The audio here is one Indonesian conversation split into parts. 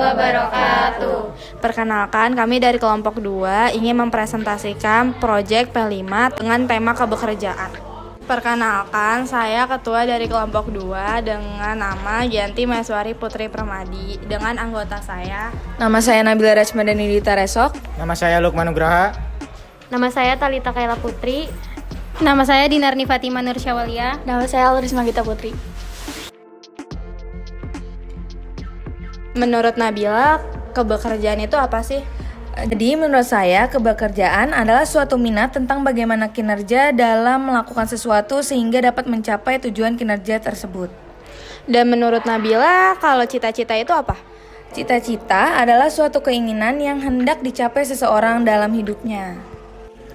wabarakatuh. Perkenalkan, kami dari kelompok 2 ingin mempresentasikan proyek P5 dengan tema kebekerjaan. Perkenalkan, saya ketua dari kelompok 2 dengan nama Gianti Maheswari Putri Permadi. Dengan anggota saya, Nama saya Nabila Rachmadani Dita Resok. Nama saya Lukman Nugraha. Nama saya Talita Kaila Putri. Nama saya Dinarni Fatima Nursyawalia. Nama saya Lurisma Gita Putri. menurut Nabila, kebekerjaan itu apa sih? Jadi menurut saya kebekerjaan adalah suatu minat tentang bagaimana kinerja dalam melakukan sesuatu sehingga dapat mencapai tujuan kinerja tersebut. Dan menurut Nabila, kalau cita-cita itu apa? Cita-cita adalah suatu keinginan yang hendak dicapai seseorang dalam hidupnya.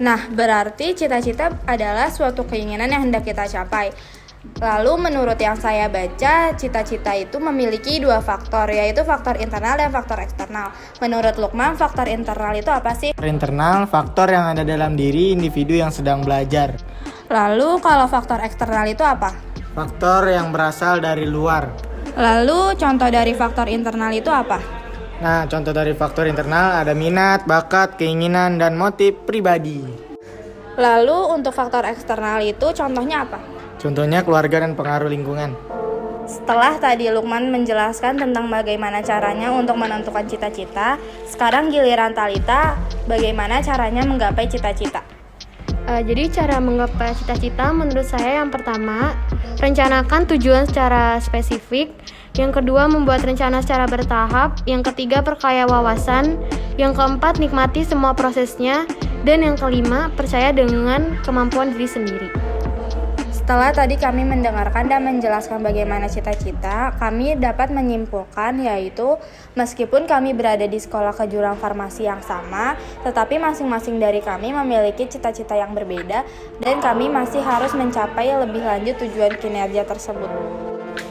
Nah, berarti cita-cita adalah suatu keinginan yang hendak kita capai. Lalu menurut yang saya baca, cita-cita itu memiliki 2 faktor, yaitu faktor internal dan faktor eksternal. Menurut Lukman, faktor internal itu apa sih? Faktor internal, faktor yang ada dalam diri individu yang sedang belajar. Lalu kalau faktor eksternal itu apa? Faktor yang berasal dari luar. Lalu contoh dari faktor internal itu apa? Nah, contoh dari faktor internal ada minat, bakat, keinginan, dan motif pribadi. Lalu untuk faktor eksternal itu contohnya apa? Contohnya keluarga dan pengaruh lingkungan. Setelah tadi Lukman menjelaskan tentang bagaimana caranya untuk menentukan cita-cita, sekarang giliran Talita, bagaimana caranya menggapai cita-cita? Jadi cara menggapai cita-cita menurut saya yang pertama, rencanakan tujuan secara spesifik. Yang kedua, membuat rencana secara bertahap. Yang ketiga, perkaya wawasan. Yang keempat, nikmati semua prosesnya. Dan yang kelima, percaya dengan kemampuan diri sendiri. Setelah tadi kami mendengarkan dan menjelaskan bagaimana cita-cita, kami dapat menyimpulkan yaitu meskipun kami berada di sekolah kejuruan farmasi yang sama, tetapi masing-masing dari kami memiliki cita-cita yang berbeda dan kami masih harus mencapai lebih lanjut tujuan kinerja tersebut.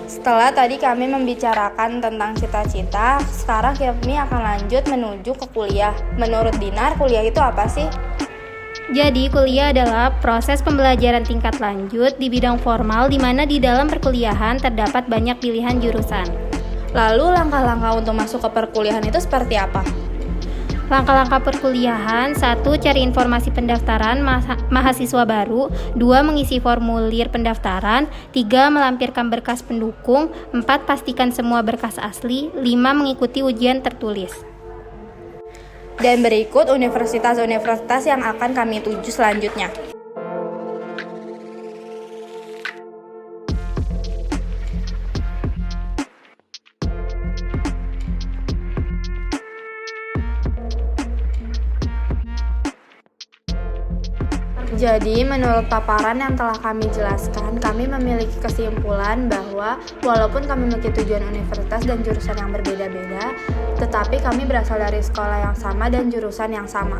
Setelah tadi kami membicarakan tentang cita-cita, sekarang kami akan lanjut menuju ke kuliah. Menurut Dinar, kuliah itu apa sih? Jadi, kuliah adalah proses pembelajaran tingkat lanjut di bidang formal di mana di dalam perkuliahan terdapat banyak pilihan jurusan. Lalu langkah-langkah untuk masuk ke perkuliahan itu seperti apa? Langkah-langkah perkuliahan: 1. Cari informasi pendaftaran mahasiswa baru. 2. Mengisi formulir pendaftaran. 3. Melampirkan berkas pendukung. 4. Pastikan semua berkas asli. 5. Mengikuti ujian tertulis. Dan berikut universitas-universitas yang akan kami tuju selanjutnya. Jadi, menurut paparan yang telah kami jelaskan, kami memiliki kesimpulan bahwa walaupun kami memiliki tujuan universitas dan jurusan yang berbeda-beda, tetapi kami berasal dari sekolah yang sama dan jurusan yang sama.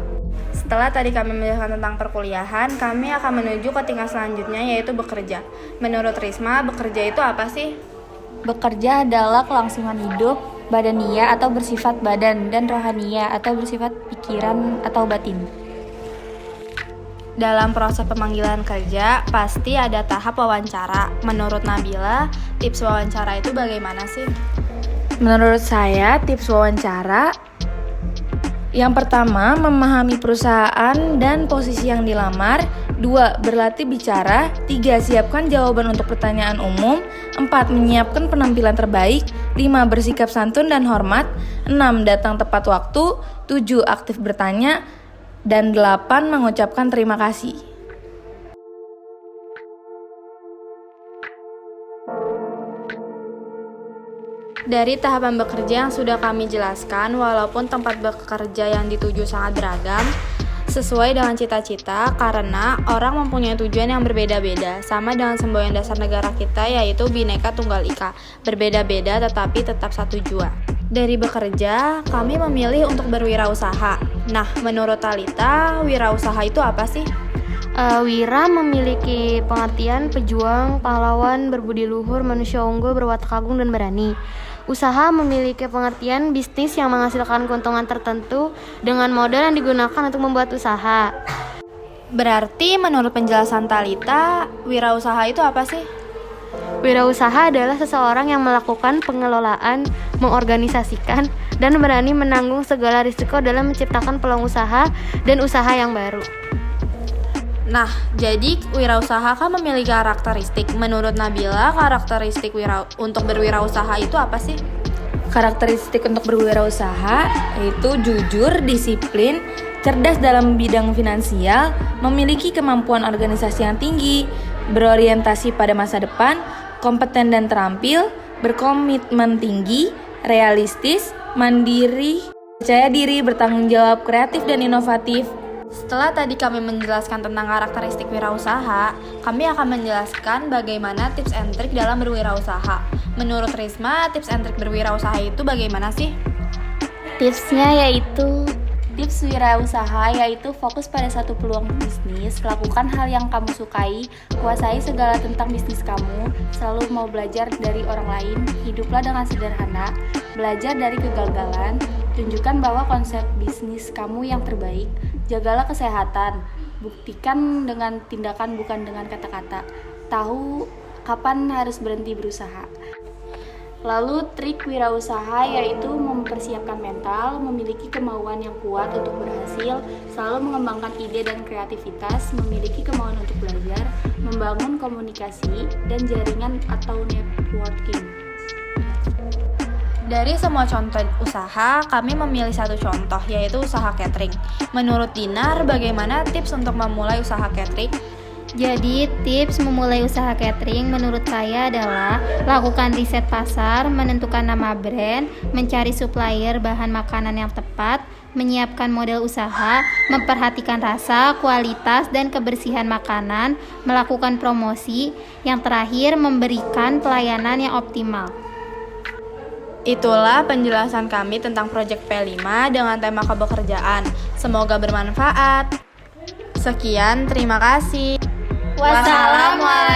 Setelah tadi kami menjelaskan tentang perkuliahan, kami akan menuju ke tingkat selanjutnya, yaitu bekerja. Menurut Risma, bekerja itu apa sih? Bekerja adalah kelangsungan hidup, badania atau bersifat badan, dan rohania atau bersifat pikiran atau batin. Dalam proses pemanggilan kerja, pasti ada tahap wawancara. Menurut Nabila, tips wawancara itu bagaimana sih? Menurut saya tips wawancara yang pertama, memahami perusahaan dan posisi yang dilamar. 2. Berlatih bicara. 3. Siapkan jawaban untuk pertanyaan umum. 4. Menyiapkan penampilan terbaik. 5. Bersikap santun dan hormat. 6. Datang tepat waktu. 7. Aktif bertanya. Dan 8. Mengucapkan terima kasih. Dari tahapan bekerja yang sudah kami jelaskan, walaupun tempat bekerja yang dituju sangat beragam, sesuai dengan cita-cita, karena orang mempunyai tujuan yang berbeda-beda, sama dengan semboyan dasar negara kita yaitu Bhinneka Tunggal Ika, berbeda-beda tetapi tetap satu jua. Dari bekerja, kami memilih untuk berwirausaha. Nah, menurut Talita, wirausaha itu apa sih? Wira memiliki pengertian pejuang, pahlawan, berbudi luhur, manusia unggul, berwatak agung, dan berani. Usaha memiliki pengertian bisnis yang menghasilkan keuntungan tertentu dengan modal yang digunakan untuk membuat usaha. Berarti menurut penjelasan Talita, wirausaha itu apa sih? Wirausaha adalah seseorang yang melakukan pengelolaan, mengorganisasikan, dan berani menanggung segala risiko dalam menciptakan peluang usaha dan usaha yang baru. Nah, jadi wirausaha kan memiliki karakteristik. Menurut Nabila, karakteristik untuk berwirausaha itu apa sih? Karakteristik untuk berwirausaha yaitu jujur, disiplin, cerdas dalam bidang finansial, memiliki kemampuan organisasi yang tinggi, berorientasi pada masa depan, kompeten dan terampil, berkomitmen tinggi, realistis, mandiri, percaya diri, bertanggung jawab, kreatif dan inovatif. Setelah tadi kami menjelaskan tentang karakteristik wirausaha, kami akan menjelaskan bagaimana tips and trik dalam berwirausaha. Menurut Risma, tips and trik berwirausaha itu bagaimana sih? Tips wirausaha yaitu fokus pada satu peluang bisnis, lakukan hal yang kamu sukai, kuasai segala tentang bisnis kamu, selalu mau belajar dari orang lain, hiduplah dengan sederhana, belajar dari kegagalan, tunjukkan bahwa konsep bisnis kamu yang terbaik, jagalah kesehatan, buktikan dengan tindakan bukan dengan kata-kata, tahu kapan harus berhenti berusaha. Lalu trik wirausaha yaitu mempersiapkan mental, memiliki kemauan yang kuat untuk berhasil, selalu mengembangkan ide dan kreativitas, memiliki kemauan untuk belajar, membangun komunikasi, dan jaringan atau networking. Dari semua contoh usaha, kami memilih satu contoh, yaitu usaha catering. Menurut Dinar, bagaimana tips untuk memulai usaha catering? Jadi tips memulai usaha catering menurut saya adalah lakukan riset pasar, menentukan nama brand, mencari supplier bahan makanan yang tepat, menyiapkan model usaha, memperhatikan rasa, kualitas, dan kebersihan makanan, melakukan promosi, yang terakhir memberikan pelayanan yang optimal. Itulah penjelasan kami tentang Proyek P5 dengan tema kebekerjaan. Semoga bermanfaat. Sekian, terima kasih. Wassalamualaikum.